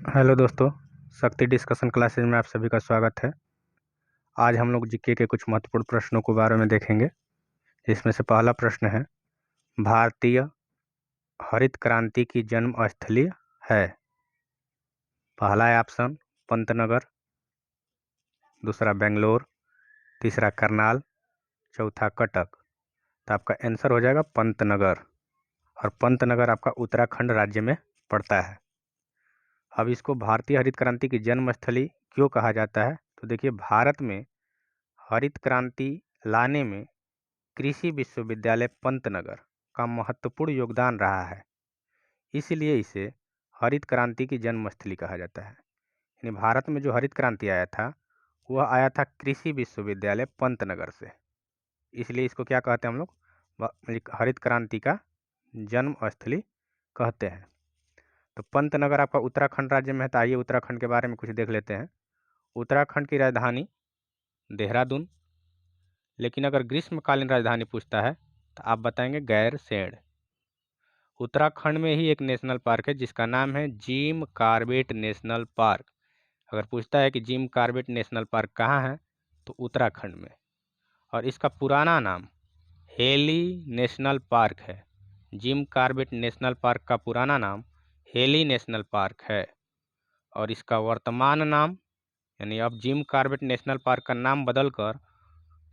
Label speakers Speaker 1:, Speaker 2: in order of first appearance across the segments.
Speaker 1: Hello दोस्तों, शक्ति discussion classes में आप सभी का स्वागत है। आज हम लोग जीके के कुछ महत्वपूर्ण प्रश्नों के बारे में देखेंगे। इसमें से पहला प्रश्न है, भारतीय हरित क्रांति की जन्म स्थली है। पहला है ऑप्शन पंतनगर, दूसरा बेंगलोर, तीसरा करनाल, चौथा कटक। तो आपका आंसर हो जाएगा पंतनगर, और पंतनगर आपका उत्तराखंड राज्य में पड़ता है। अब इसको भारतीय हरित क्रांति की जन्मस्थली क्यों कहा जाता है? तो देखिए, भारत में हरित क्रांति लाने में कृषि विश्वविद्यालय पंतनगर का महत्वपूर्ण योगदान रहा है, इसलिए इसे हरित क्रांति की जन्मस्थली कहा जाता है। यानी भारत में जो हरित क्रांति आया था वह आया था कृषि विश्वविद्यालय पंतनगर से, इसलिए इसको क्या कहते हैं हम लोग? हरित क्रांति का जन्मस्थली कहते हैं। तो पंतनगर आपका उत्तराखंड राज्य में है। तो आइए उत्तराखंड के बारे में कुछ देख लेते हैं। उत्तराखंड की राजधानी देहरादून, लेकिन अगर ग्रीष्मकालीन राजधानी पूछता है तो आप बताएंगे गैरसैंण। उत्तराखंड में ही एक नेशनल पार्क है जिसका नाम है जिम कॉर्बेट नेशनल पार्क। अगर पूछता है कि जिम कॉर्बेट नेशनल पार्क कहाँ है, तो उत्तराखंड में। और इसका पुराना नाम हेली नेशनल पार्क है। जिम कॉर्बेट नेशनल पार्क का पुराना नाम हेली नेशनल पार्क है, और इसका वर्तमान नाम, यानी अब जिम कॉर्बेट नेशनल पार्क का नाम बदलकर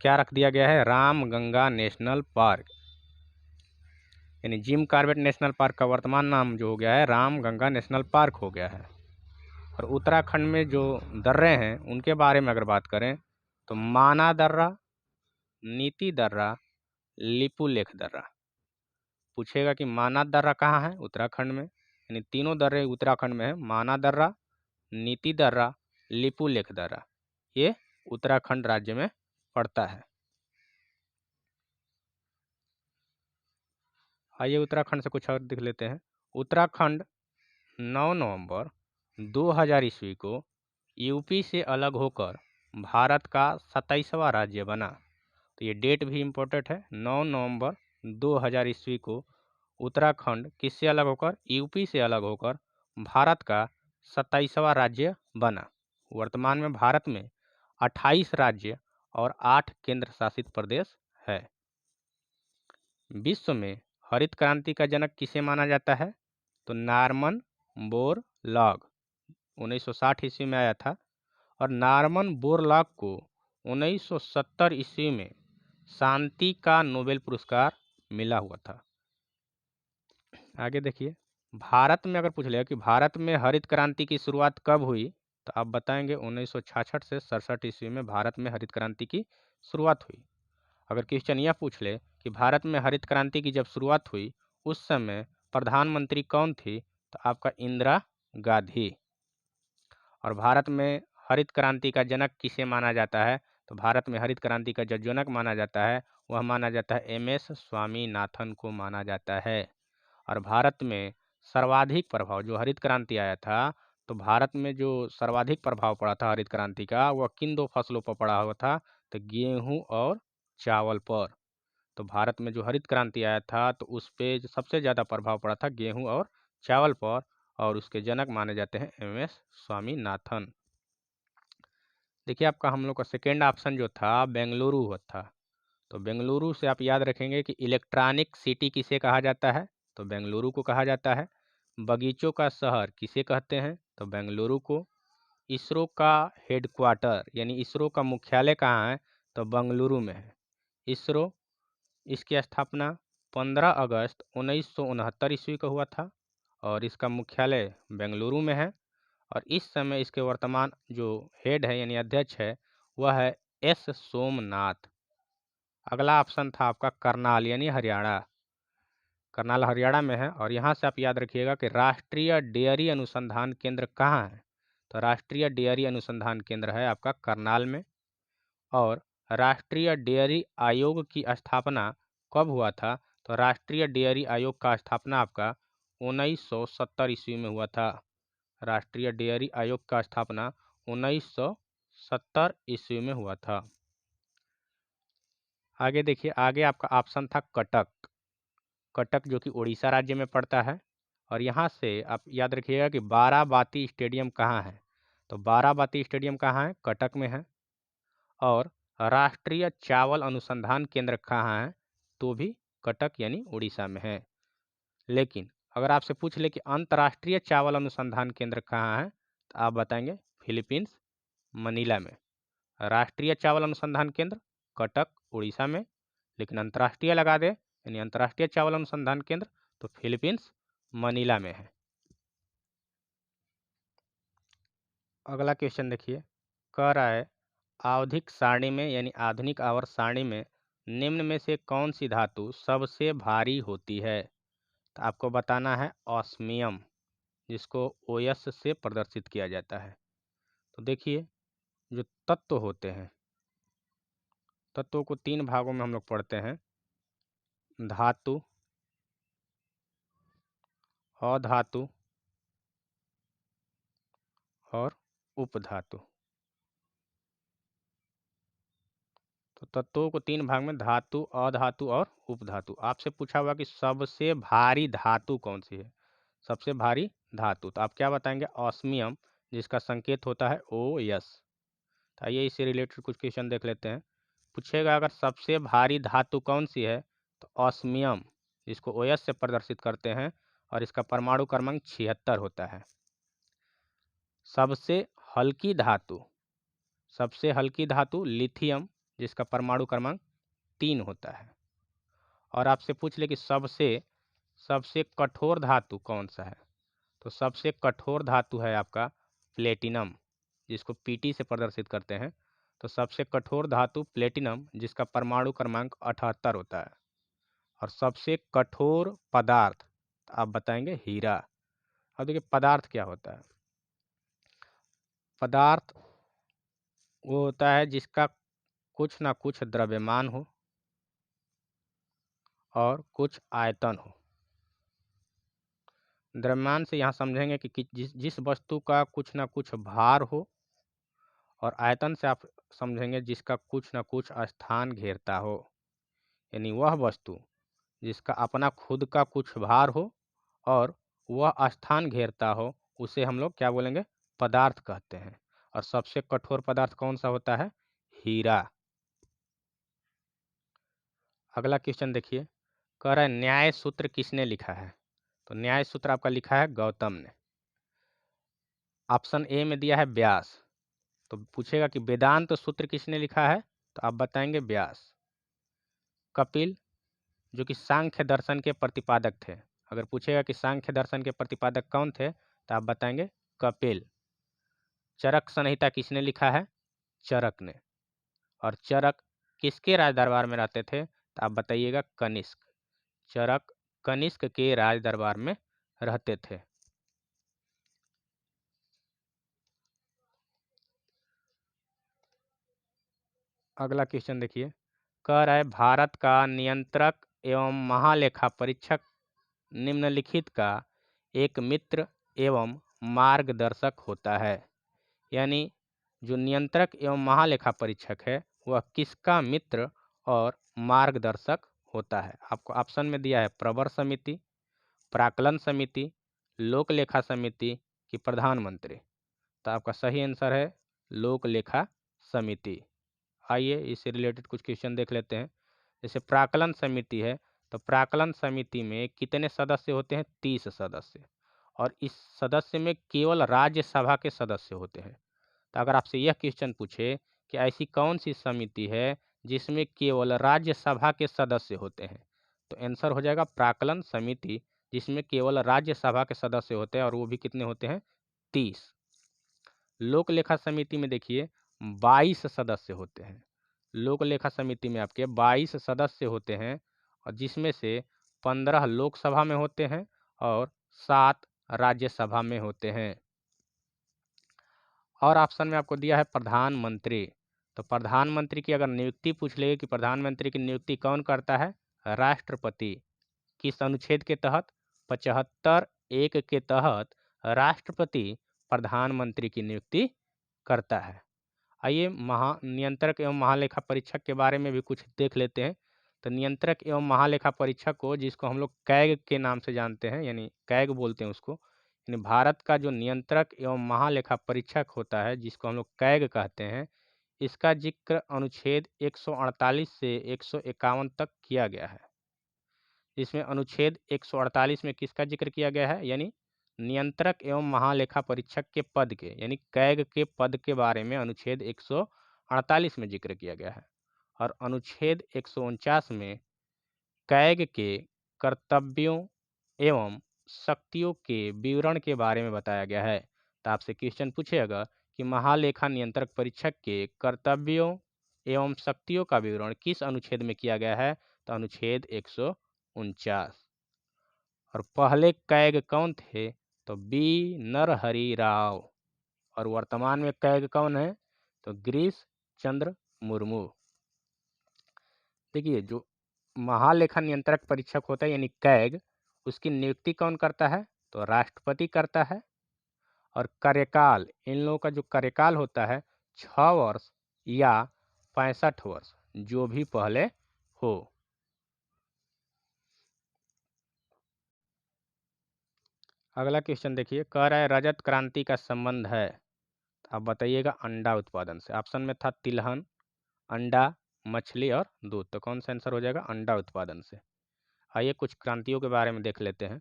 Speaker 1: क्या रख दिया गया है? Ramganga national park. यानी जिम कॉर्बेट नेशनल पार्क का वर्तमान नाम जो हो गया है रामगंगा नेशनल पार्क हो गया है। और उत्तराखंड में जो दर्रे हैं उनके बारे में अगर बात करें तो माना दर्रा, नीति दर्रा, लिपुलेख दर्रा। पूछेगा कि माना दर्रा कहाँ है? उत्तराखंड में। यानी तीनों दर्रे उत्तराखंड में है। माना दर्रा, नीति दर्रा, लिपुलेख दर्रा, ये उत्तराखंड राज्य में पड़ता है। आइए उत्तराखंड से कुछ और देख लेते हैं। उत्तराखंड 9 नवंबर 2000 ईस्वी को यूपी से अलग होकर भारत का 27वां राज्य बना। तो ये डेट भी इम्पोर्टेंट है। 9 नवंबर 2000 ईस्वी को उत्तराखंड किससे अलग होकर? यूपी से अलग होकर भारत का 27वां राज्य बना। वर्तमान में भारत में 28 राज्य और 8 केंद्र शासित प्रदेश है। विश्व में हरित क्रांति का जनक किसे माना जाता है? तो नॉर्मन बोरलॉग 1960 ईस्वी में आया था, और नॉर्मन बोरलॉग को 1970 ईस्वी में शांति का नोबेल पुरस्कार मिला हुआ था। आगे देखिए, भारत में अगर पूछ लिया कि भारत में हरित क्रांति की शुरुआत कब हुई, तो आप बताएंगे 1966 से 67 ईस्वी में भारत में हरित क्रांति की शुरुआत हुई। अगर क्वेश्चन यह पूछ ले कि भारत में हरित क्रांति की जब शुरुआत हुई उस समय प्रधानमंत्री कौन थी, तो आपका इंदिरा गांधी। और भारत में हरित क्रांति का जनक किसे माना जाता है? तो भारत में हरित क्रांति का जो जनक माना जाता है वह माना जाता है MS स्वामीनाथन को माना जाता है। और भारत में सर्वाधिक प्रभाव जो हरित क्रांति आया था, तो भारत में जो सर्वाधिक प्रभाव पड़ा था हरित क्रांति का, वह किन दो फसलों पर पड़ा हुआ था? तो गेहूं और चावल पर। तो भारत में जो हरित क्रांति आया था तो उस पे सबसे ज़्यादा प्रभाव पड़ा था गेहूं और चावल पर, और उसके जनक माने जाते हैं MS स्वामीनाथन। देखिए, आपका हम लोग का सेकेंड ऑप्शन जो था बेंगलुरु हुआ था। तो बेंगलुरु से आप याद रखेंगे कि इलेक्ट्रॉनिक सिटी किसे कहा जाता है? तो बेंगलुरु को कहा जाता है। बगीचों का शहर किसे कहते हैं? तो बेंगलुरु को। इसरो का हेडक्वार्टर यानी इसरो का मुख्यालय कहाँ है? तो बेंगलुरु में है। इसरो, इसकी स्थापना 15 अगस्त 1969 ईस्वी को हुआ था, और इसका मुख्यालय बेंगलुरु में है। और इस समय इसके वर्तमान जो हेड है यानी अध्यक्ष है वह है S सोमनाथ। अगला ऑप्शन था आपका करनाल यानी हरियाणा। करनाल हरियाणा में है, और यहाँ से आप याद रखिएगा कि राष्ट्रीय डेयरी अनुसंधान केंद्र कहाँ है? तो राष्ट्रीय डेयरी अनुसंधान केंद्र है आपका करनाल में। और राष्ट्रीय डेयरी आयोग की स्थापना कब हुआ था? तो राष्ट्रीय डेयरी आयोग का स्थापना आपका 1970 ईस्वी में हुआ था। राष्ट्रीय डेयरी आयोग का स्थापना 1970 ईस्वी में हुआ था। आगे देखिए, आगे आपका ऑप्शन था कटक। कटक जो कि उड़ीसा राज्य में पड़ता है। और यहाँ से आप याद रखिएगा कि बाराबाती स्टेडियम कहाँ है। तो बाराबाती स्टेडियम कहाँ है? कटक में है। और राष्ट्रीय चावल अनुसंधान केंद्र कहाँ है? तो भी कटक यानी उड़ीसा में है। लेकिन अगर आपसे पूछ ले कि अंतर्राष्ट्रीय चावल अनुसंधान केंद्र कहाँ है, तो आप बताएंगे फिलीपींस, मनीला में। राष्ट्रीय चावल अनुसंधान केंद्र कटक, उड़ीसा में, लेकिन अंतर्राष्ट्रीय लगा दे यानी अंतर्राष्ट्रीय चावल अनुसंधान केंद्र तो फिलीपींस, मनीला में है। अगला क्वेश्चन देखिए, कह रहा है आवधिक सारणी में यानी आधुनिक आवर्त सारणी में निम्न में से कौन सी धातु सबसे भारी होती है? तो आपको बताना है ऑस्मियम, जिसको ओएस से प्रदर्शित किया जाता है। तो देखिए, जो तत्व होते हैं, तत्वों को 3 भागों में हम लोग पढ़ते हैं, धातु, अधातु और उपधातु। तो तत्वों को 3 भाग में धातु, अधातु और उपधातु। आपसे पूछा हुआ कि सबसे भारी धातु कौन सी है? सबसे भारी धातु, तो आप क्या बताएंगे? ऑस्मियम, जिसका संकेत होता है OS। तो आइए इससे रिलेटेड कुछ क्वेश्चन देख लेते हैं। पूछेगा अगर सबसे भारी धातु कौन सी है, तो ऑस्मियम, जिसको OS से प्रदर्शित करते हैं, और इसका परमाणु क्रमांक 76 होता है। सबसे हल्की धातु, सबसे हल्की धातु लिथियम, जिसका परमाणु क्रमांक 3 होता है। और आपसे पूछ ले कि सबसे सबसे कठोर धातु कौन सा है, तो सबसे कठोर धातु है आपका प्लेटिनम, जिसको PT से प्रदर्शित करते हैं। तो सबसे कठोर धातु प्लेटिनम, जिसका परमाणु क्रमांक 78 होता है। और सबसे कठोर पदार्थ, तो आप बताएंगे हीरा। अब देखिए पदार्थ क्या होता है? पदार्थ वो होता है जिसका कुछ ना कुछ द्रव्यमान हो और कुछ आयतन हो। द्रव्यमान से यहाँ समझेंगे कि जिस वस्तु का कुछ ना कुछ भार हो, और आयतन से आप समझेंगे जिसका कुछ ना कुछ स्थान घेरता हो, यानी वह वस्तु जिसका अपना खुद का कुछ भार हो और वह स्थान घेरता हो, उसे हम लोग क्या बोलेंगे? पदार्थ कहते हैं। और सबसे कठोर पदार्थ कौन सा होता है? हीरा। अगला क्वेश्चन देखिए, कह रहा है न्याय सूत्र किसने लिखा है? तो न्याय सूत्र आपका लिखा है गौतम ने। ऑप्शन ए में दिया है व्यास। तो पूछेगा कि वेदांत सूत्र किसने लिखा है? तो आप बताएंगे व्यास। कपिल, जो कि सांख्य दर्शन के प्रतिपादक थे। अगर पूछेगा कि सांख्य दर्शन के प्रतिपादक कौन थे, तो आप बताएंगे कपिल। चरक संहिता किसने लिखा है? चरक ने। और चरक किसके राज दरबार में रहते थे? तो आप बताइएगा कनिष्क। चरक कनिष्क के राज दरबार में रहते थे। अगला क्वेश्चन देखिए, कह रहा है भारत का नियंत्रक एवं महालेखा परीक्षक निम्नलिखित का एक मित्र एवं मार्गदर्शक होता है। यानी जो नियंत्रक एवं महालेखा परीक्षक है, वह किसका मित्र और मार्गदर्शक होता है? आपको ऑप्शन में दिया है प्रवर समिति, प्राक्कलन समिति, लोक लेखा समिति कि प्रधानमंत्री। तो आपका सही आंसर है लोक लेखा समिति। आइए इससे रिलेटेड कुछ क्वेश्चन देख लेते हैं। जैसे प्राक्कलन समिति है, तो प्राक्कलन समिति में कितने सदस्य होते हैं? 30 सदस्य। और इस सदस्य में केवल राज्यसभा के सदस्य होते हैं। तो अगर आपसे यह क्वेश्चन पूछे कि ऐसी कौन सी समिति है जिसमें केवल राज्यसभा के सदस्य होते हैं, तो आंसर हो जाएगा प्राक्कलन समिति, जिसमें केवल राज्यसभा के सदस्य होते हैं, और वो भी कितने होते हैं? 30। लोक लेखा समिति में देखिए 22 सदस्य होते हैं। लोक लेखा समिति में आपके 22 सदस्य होते हैं, और जिसमें से 15 लोकसभा में होते हैं और 7 राज्यसभा में होते हैं। और ऑप्शन में आपको दिया है प्रधानमंत्री। तो प्रधानमंत्री की अगर नियुक्ति पूछ लेगी कि प्रधानमंत्री की नियुक्ति कौन करता है? राष्ट्रपति। किस अनुच्छेद के तहत? 75(1) के तहत राष्ट्रपति प्रधानमंत्री की नियुक्ति करता है। आइए नियंत्रक एवं महालेखा परीक्षक के बारे में भी कुछ देख लेते हैं। तो नियंत्रक एवं महालेखा परीक्षक को, जिसको हम लोग कैग के नाम से जानते हैं, यानी कैग बोलते हैं उसको, यानी भारत का जो नियंत्रक एवं महालेखा परीक्षक होता है, जिसको हम लोग कैग कहते हैं, इसका जिक्र अनुच्छेद 148 से 151 तक किया गया है। इसमें अनुच्छेद 148 में किसका जिक्र किया गया है, यानी नियंत्रक एवं महालेखा परीक्षक के पद के, यानी कैग के पद के बारे में अनुच्छेद 148 में जिक्र किया गया है। और अनुच्छेद 149 में कैग के कर्तव्यों एवं शक्तियों के विवरण के बारे में बताया गया है। तो आपसे क्वेश्चन पूछेगा कि महालेखा नियंत्रक परीक्षक के कर्तव्यों एवं शक्तियों का विवरण किस अनुच्छेद में किया गया है, तो अनुच्छेद 149। और पहले कैग कौन थे, तो बी नरहरि राव। और वर्तमान में कैग कौन है, तो गिरीश चंद्र मुर्मू। देखिए, जो महालेखा नियंत्रक परीक्षक होता है यानी कैग, उसकी नियुक्ति कौन करता है, तो राष्ट्रपति करता है। और कार्यकाल, इन लोगों का जो कार्यकाल होता है 6 वर्ष या 65 वर्ष, जो भी पहले हो। अगला क्वेश्चन देखिए, कह रहा है रजत क्रांति का संबंध है, तो आप बताइएगा अंडा उत्पादन से। ऑप्शन में था तिलहन, अंडा, मछली और दूध, तो कौन सा आंसर हो जाएगा, अंडा उत्पादन से। आइए कुछ क्रांतियों के बारे में देख लेते हैं।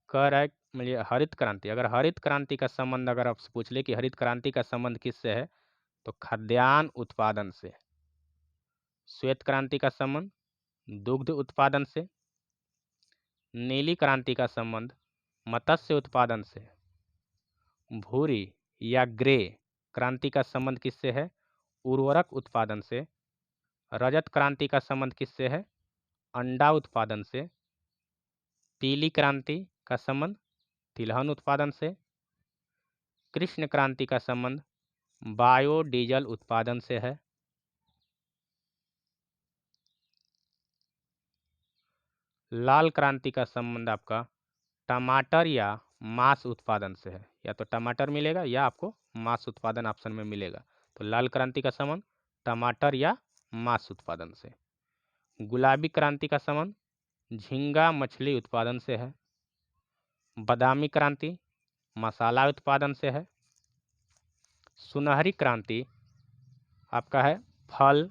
Speaker 1: कह रहा है मुझे हरित क्रांति, अगर हरित क्रांति का संबंध अगर आपसे पूछ ले कि हरित क्रांति का संबंध किससे है, तो खाद्यान्न उत्पादन से। श्वेत क्रांति का संबंध दुग्ध उत्पादन से। नीली क्रांति का संबंध मत्स्य उत्पादन से। भूरी या ग्रे क्रांति का संबंध किससे है, उर्वरक उत्पादन से। रजत क्रांति का संबंध किससे है, अंडा उत्पादन से। पीली क्रांति का संबंध तिलहन उत्पादन से। कृष्ण क्रांति का संबंध बायोडीजल उत्पादन से है। लाल क्रांति का संबंध आपका टमाटर या मांस उत्पादन से है, या तो टमाटर मिलेगा या आपको मांस उत्पादन ऑप्शन में मिलेगा। तो लाल क्रांति का संबंध टमाटर या मांस उत्पादन से। गुलाबी क्रांति का संबंध झींगा मछली उत्पादन से है। बादामी क्रांति मसाला उत्पादन से है। सुनहरी क्रांति आपका है फल,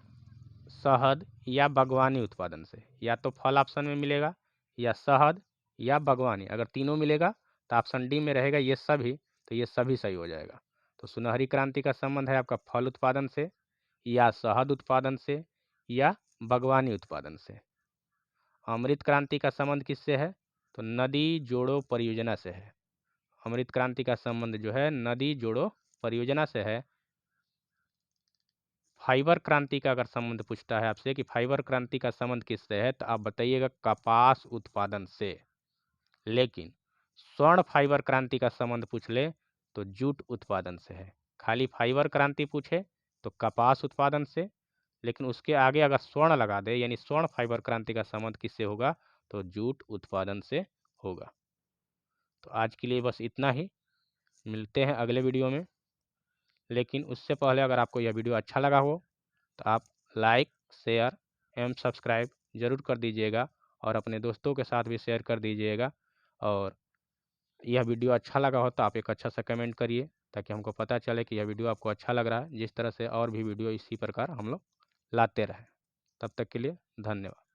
Speaker 1: शहद या बागवानी उत्पादन से। या तो फल ऑप्शन में मिलेगा, या शहद या बागवानी, अगर तीनों मिलेगा तो ऑप्शन डी में रहेगा ये सभी, तो ये सभी सही हो जाएगा। तो सुनहरी क्रांति का संबंध है आपका फल उत्पादन से, या शहद उत्पादन से, या बागवानी उत्पादन से। अमृत क्रांति का संबंध किससे है, तो नदी जोड़ो परियोजना से है। अमृत क्रांति का संबंध जो है नदी जोड़ो परियोजना से है। फाइबर क्रांति का अगर संबंध पूछता है आपसे कि फाइबर क्रांति का संबंध किससे है, तो आप बताइएगा कपास उत्पादन से। लेकिन स्वर्ण फाइबर क्रांति का संबंध पूछ ले तो जूट उत्पादन से है। खाली फाइबर क्रांति पूछे तो कपास उत्पादन से, लेकिन उसके आगे अगर स्वर्ण लगा दे यानी स्वर्ण फाइबर क्रांति का संबंध किससे होगा, तो जूट उत्पादन से होगा। तो आज के लिए बस इतना ही, मिलते हैं अगले वीडियो में। लेकिन उससे पहले अगर आपको यह वीडियो अच्छा लगा हो तो आप लाइक, शेयर एवं सब्सक्राइब जरूर कर दीजिएगा, और अपने दोस्तों के साथ भी शेयर कर दीजिएगा। और यह वीडियो अच्छा लगा हो तो आप एक अच्छा सा कमेंट करिए, ताकि हमको पता चले कि यह वीडियो आपको अच्छा लग रहा है। जिस तरह से और भी वीडियो इसी प्रकार हम लोग लाते रहें। तब तक के लिए धन्यवाद।